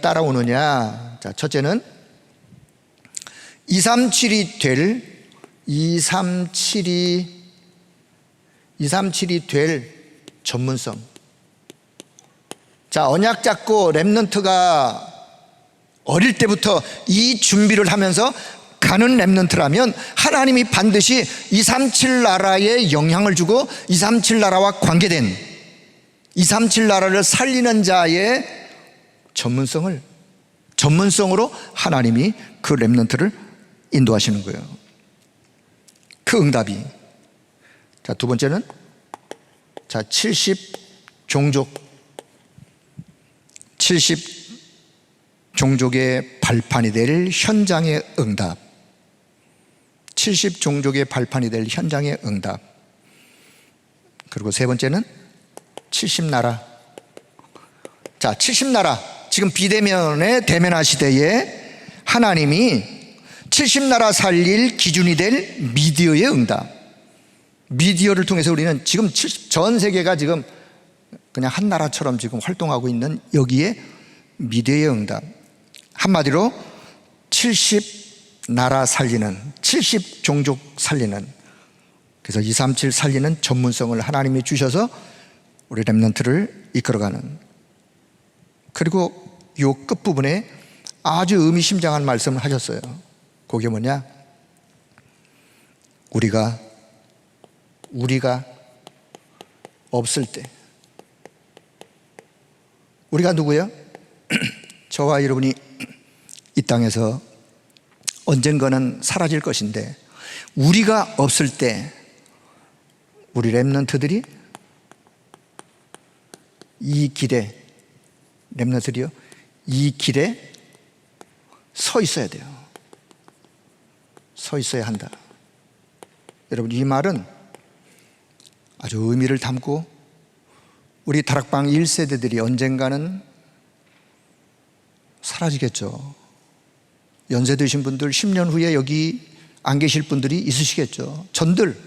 따라오느냐. 자, 첫째는 237이 될 전문성. 자, 언약 잡고 렘넌트가 어릴 때부터 이 준비를 하면서 가는 렘넌트라면 하나님이 반드시 237 나라에 영향을 주고 237 나라와 관계된 237 나라를 살리는 자의 전문성으로 하나님이 그 렘넌트를 인도하시는 거예요. 그 응답이. 자, 두 번째는 70종족의 발판이 될 현장의 응답. 70종족의 발판이 될 현장의 응답. 그리고 세 번째는 70나라. 자, 70나라. 지금 비대면의 대면화 시대에 하나님이 70나라 살릴 기준이 될 미디어의 응답. 미디어를 통해서 우리는 지금 전 세계가 지금 그냥 한 나라처럼 지금 활동하고 있는 여기에 미디어의 응답. 한마디로 70나라 살리는, 70종족 살리는, 그래서 237 살리는 전문성을 하나님이 주셔서 우리 렘넌트를 이끌어가는. 그리고 이 끝부분에 아주 의미심장한 말씀을 하셨어요. 그게 뭐냐? 우리가 없을 때. 우리가 누구예요? 저와 여러분이 이 땅에서 언젠가는 사라질 것인데, 우리가 없을 때 우리 렘넌트들이 이 길에, 렘넌트들이요, 이 길에 서 있어야 돼요. 서 있어야 한다. 여러분, 이 말은 아주 의미를 담고 우리 다락방 1세대들이 언젠가는 사라지겠죠. 연세 드신 분들 10년 후에 여기 안 계실 분들이 있으시겠죠. 전들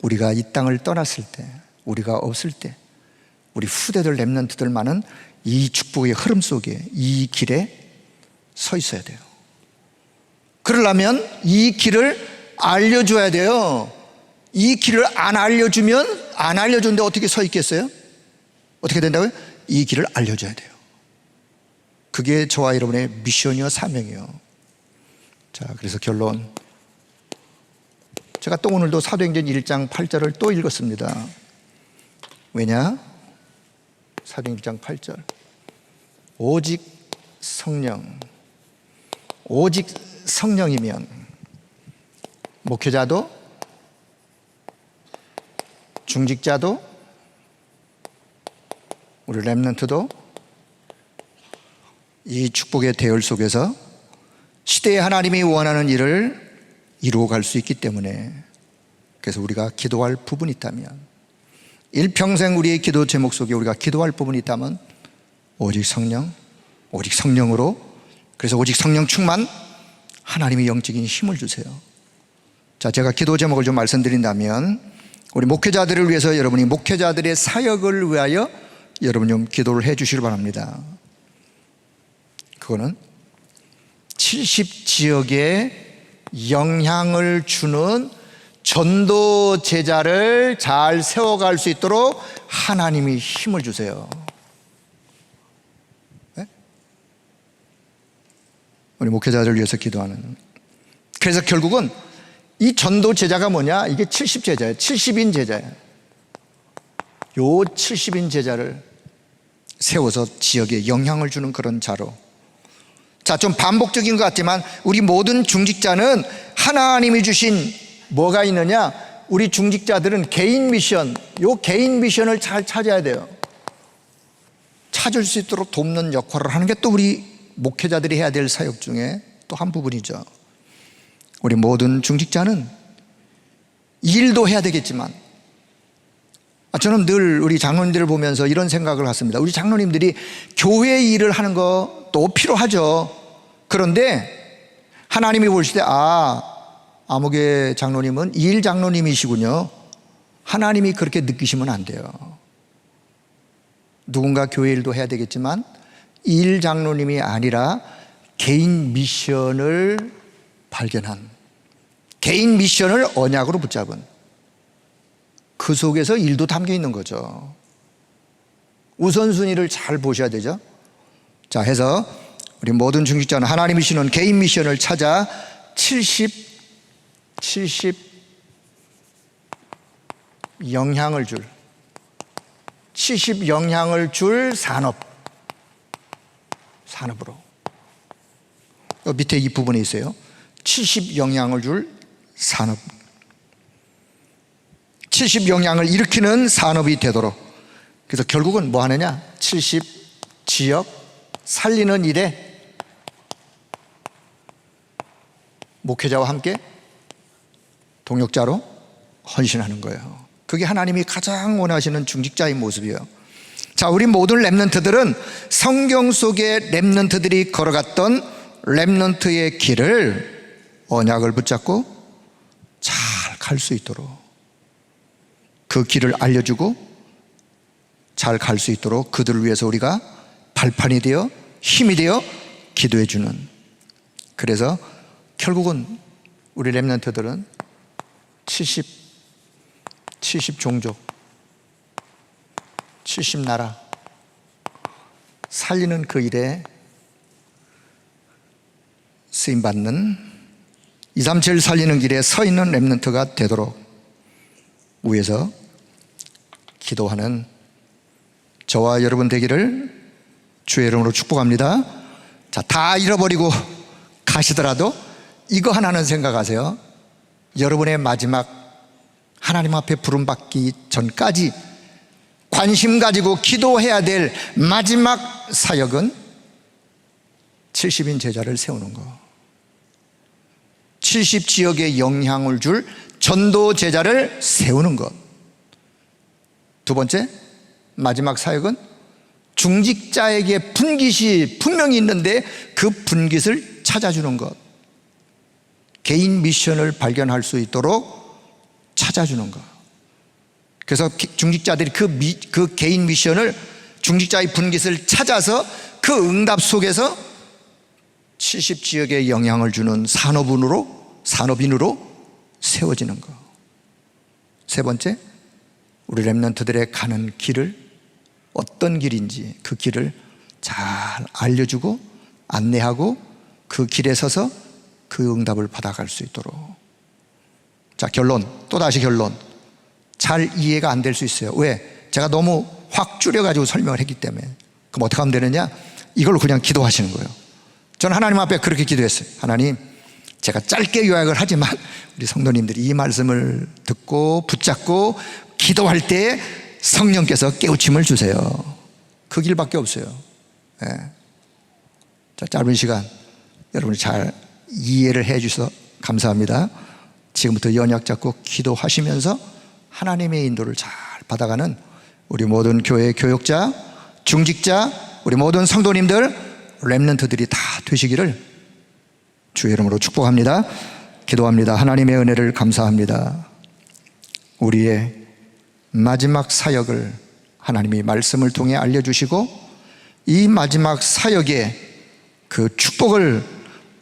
우리가 이 땅을 떠났을 때, 우리가 없을 때 우리 후대들 렘넌트들만은 이 축복의 흐름 속에, 이 길에 서 있어야 돼요. 그러려면 이 길을 알려줘야 돼요. 이 길을 안 알려줬는데 어떻게 서 있겠어요? 어떻게 된다고요? 이 길을 알려줘야 돼요. 그게 저와 여러분의 미션이요, 사명이요. 자, 그래서 결론. 제가 또 오늘도 사도행전 1장 8절을 또 읽었습니다. 왜냐? 사도행전 1장 8절. 오직 성령이면 목회자도, 중직자도, 우리 렘넌트도 이 축복의 대열 속에서 시대에 하나님이 원하는 일을 이루어갈 수 있기 때문에, 그래서 우리가 기도할 부분이 있다면, 일평생 우리의 기도 제목 속에 우리가 기도할 부분이 있다면 오직 성령으로, 그래서 오직 성령 충만, 하나님이 영적인 힘을 주세요. 자, 제가 기도 제목을 좀 말씀드린다면, 우리 목회자들을 위해서 여러분이 목회자들의 사역을 위하여 여러분 좀 기도를 해 주시길 바랍니다. 그거는 70지역에 영향을 주는 전도 제자를 잘 세워갈 수 있도록 하나님이 힘을 주세요. 네? 우리 목회자들을 위해서 기도하는. 그래서 결국은 이 전도 제자가 뭐냐? 이게 70제자예요. 70인 제자예요. 요 70인 제자를 세워서 지역에 영향을 주는 그런 자로. 자, 좀 반복적인 것 같지만 우리 모든 중직자는 하나님이 주신 뭐가 있느냐? 우리 중직자들은 개인 미션, 요 개인 미션을 잘 찾아야 돼요. 찾을 수 있도록 돕는 역할을 하는 게 또 우리 목회자들이 해야 될 사역 중에 또 한 부분이죠. 우리 모든 중직자는 일도 해야 되겠지만, 저는 늘 우리 장로님들을 보면서 이런 생각을 했습니다. 우리 장로님들이 교회 일을 하는 것도 필요하죠. 그런데 하나님이 보실 때, 아무개 장로님은 일 장로님이시군요. 하나님이 그렇게 느끼시면 안 돼요. 누군가 교회 일도 해야 되겠지만 일 장로님이 아니라 개인 미션을 발견한, 개인 미션을 언약으로 붙잡은, 그 속에서 일도 담겨 있는 거죠. 우선순위를 잘 보셔야 되죠. 자, 해서 우리 모든 중직자는 하나님이 주시는 개인 미션을 찾아 70 영향을 줄, 70 영향을 줄 산업으로. 밑에 이 부분에 있어요. 70 영향을 줄 산업. 70 영향을 일으키는 산업이 되도록. 그래서 결국은 뭐 하느냐? 70 지역 살리는 일에 목회자와 함께 동역자로 헌신하는 거예요. 그게 하나님이 가장 원하시는 중직자의 모습이에요. 자, 우리 모든 렘넌트들은 성경 속에 렘넌트들이 걸어갔던 렘넌트의 길을 언약을 붙잡고 잘 갈 수 있도록, 그 길을 알려주고 잘 갈 수 있도록 그들을 위해서 우리가 발판이 되어 힘이 되어 기도해 주는. 그래서 결국은 우리 렘넌트들은 70 종족, 70 나라 살리는 그 일에 쓰임받는 237 살리는 길에 서 있는 렘넌트가 되도록 위에서 기도하는 저와 여러분 되기를 주의 이름으로 축복합니다. 자, 다 잃어버리고 가시더라도 이거 하나는 생각하세요. 여러분의 마지막 하나님 앞에 부름받기 전까지 관심 가지고 기도해야 될 마지막 사역은 70인 제자를 세우는 거, 70 지역에 영향을 줄 전도 제자를 세우는 것. 두 번째, 마지막 사역은 중직자에게 분깃이 분명히 있는데 그 분깃을 찾아주는 것, 개인 미션을 발견할 수 있도록 찾아주는 것. 그래서 중직자들이 그 개인 미션을, 중직자의 분깃을 찾아서 그 응답 속에서 70 지역에 영향을 주는 산업인으로 세워지는 것. 세 번째, 우리 렘넌트들의 가는 길을, 어떤 길인지 그 길을 잘 알려주고 안내하고 그 길에 서서 그 응답을 받아갈 수 있도록. 자, 결론, 또다시 결론. 잘 이해가 안 될 수 있어요. 왜? 제가 너무 확 줄여가지고 설명을 했기 때문에. 그럼 어떻게 하면 되느냐? 이걸로 그냥 기도하시는 거예요. 저는 하나님 앞에 그렇게 기도했어요. 하나님, 제가 짧게 요약을 하지만 우리 성도님들이 이 말씀을 듣고 붙잡고 기도할 때 성령께서 깨우침을 주세요. 그 길밖에 없어요. 네. 자, 짧은 시간 여러분이 잘 이해를 해 주셔서 감사합니다. 지금부터 연약 잡고 기도하시면서 하나님의 인도를 잘 받아가는 우리 모든 교회 교역자, 중직자, 우리 모든 성도님들, 렘넌트들이 다 되시기를 주의 이름으로 축복합니다. 기도합니다. 하나님의 은혜를 감사합니다. 우리의 마지막 사역을 하나님이 말씀을 통해 알려주시고 이 마지막 사역의 그 축복을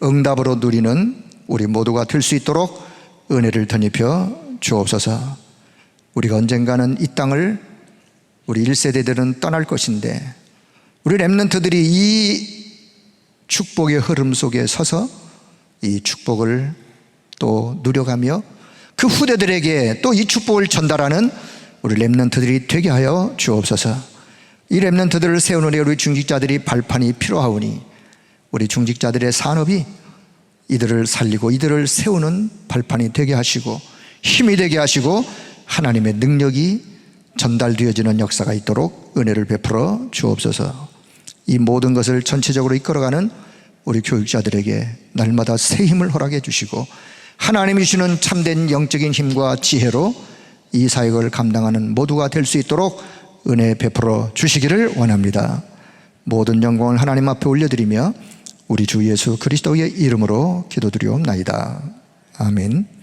응답으로 누리는 우리 모두가 될 수 있도록 은혜를 덧입혀 주옵소서. 우리가 언젠가는 이 땅을, 우리 1세대들은 떠날 것인데 우리 렘넌트들이 이 축복의 흐름 속에 서서 이 축복을 또 누려가며 그 후대들에게 또 이 축복을 전달하는 우리 렘넌트들이 되게 하여 주옵소서. 이 렘넌트들을 세우는 데 우리 중직자들이 발판이 필요하오니 우리 중직자들의 산업이 이들을 살리고 이들을 세우는 발판이 되게 하시고 힘이 되게 하시고 하나님의 능력이 전달되어지는 역사가 있도록 은혜를 베풀어 주옵소서. 이 모든 것을 전체적으로 이끌어가는 우리 교육자들에게 날마다 새 힘을 허락해 주시고 하나님이 주시는 참된 영적인 힘과 지혜로 이 사역을 감당하는 모두가 될 수 있도록 은혜 베풀어 주시기를 원합니다. 모든 영광을 하나님 앞에 올려드리며 우리 주 예수 그리스도의 이름으로 기도드리옵나이다. 아멘.